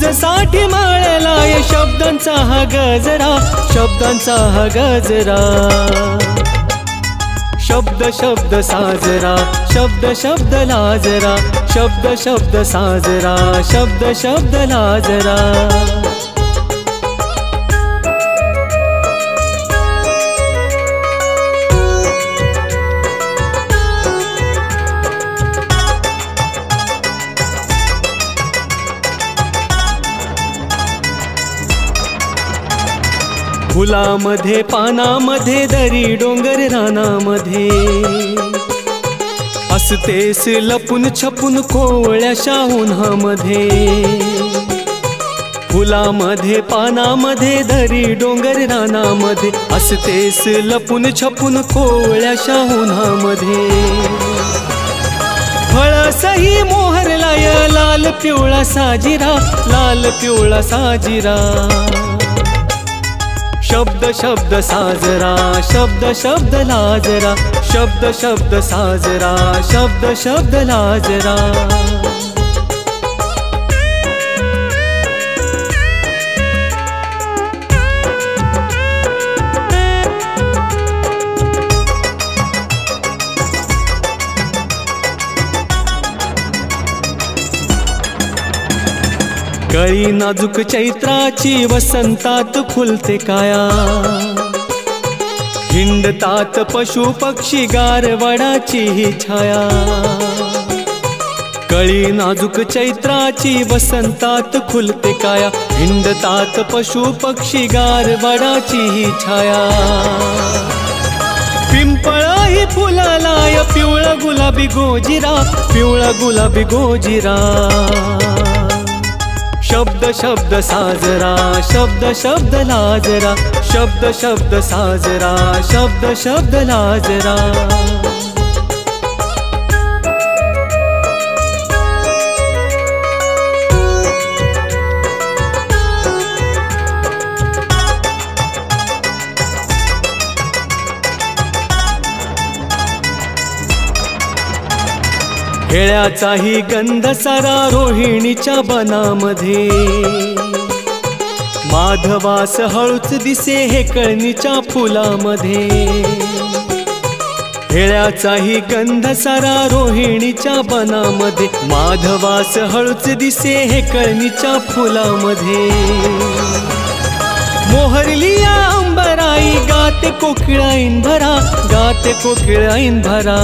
तुझ्यासाठी माळलाय शब्दांचा हा गजरा, शब्दांचा हा गजरा। शब्द शब्द साजरा, शब्द शब्द लाजरा, शब्द शब्द साजरा, शब्द शब्द लाजरा। फुलामध्ये पानामध्ये दरी डोंगर रानामध्ये असतेस लपून छपून कोवळ्याशा उन्हामध्ये। फुलामध्ये पानामध्ये दरी डोंगर रानामध्ये असतेस लपून छपून कोवळ्याशा उन्हामध्ये। फळसही मोहरलाय लाल पिवळा साजिरा, लाल पिवळा साजिरा। शब्द शब्द साजरा, शब्द शब्द लाजरा, शब्द शब्द साजरा, शब्द शब्द लाजरा। कळी नाजूक चैत्राची वसंतात फुलते काया, हिंडतात पशु पक्षी गारवाडाची ही छाया। कळी नाजूक चैत्राची वसंतात फुलते काया, हिंडतात पशु पक्षी गारवाडाची ही छाया। पिंपळा ही फुलालाय पिवळा गुलाबी गोजिरा, पिवळा गुलाबी गोजिरा। शब्द शब्द साजरा, शब्द शब्द लाजरा, शब्द शब्द साजरा, शब्द शब्द लाजरा। केळ्याचाही गंध सारा रोहिणीच्या बनामध्ये, माधवास हळूच दिसे हे कळणीच्या फुलामध्ये। केळ्याचाही गंध सारा रोहिणीच्या बनामध्ये, माधवास हळूच दिसे हे कळणीच्या फुलामध्ये। मोहरली या अंबराई गाते कोकिळाईन भरा, गाते कोकिळाईन भरा।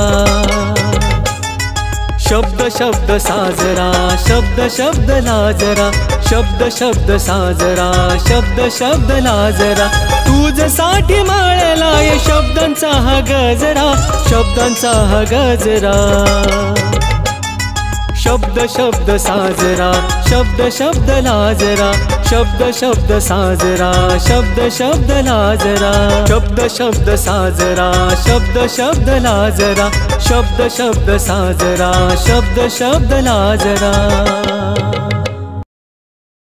शब्द शब्द साजरा, शब्द शब्द लाजरा, शब्द शब्द साजरा, शब्द शब्द लाजरा। तुझ्यासाठी माळलाय शब्दांचा हा गजरा, शब्दांचा हा गजरा। शब्द शब्द साजरा, शब्द शब्द लाजरा, शब्द शब्द साजरा, शब्द शब्द लाजरा। शब्द शब्द साजरा, शब्द शब्द लाजरा, शब्द शब्द साजरा, शब्द शब्द लाजरा।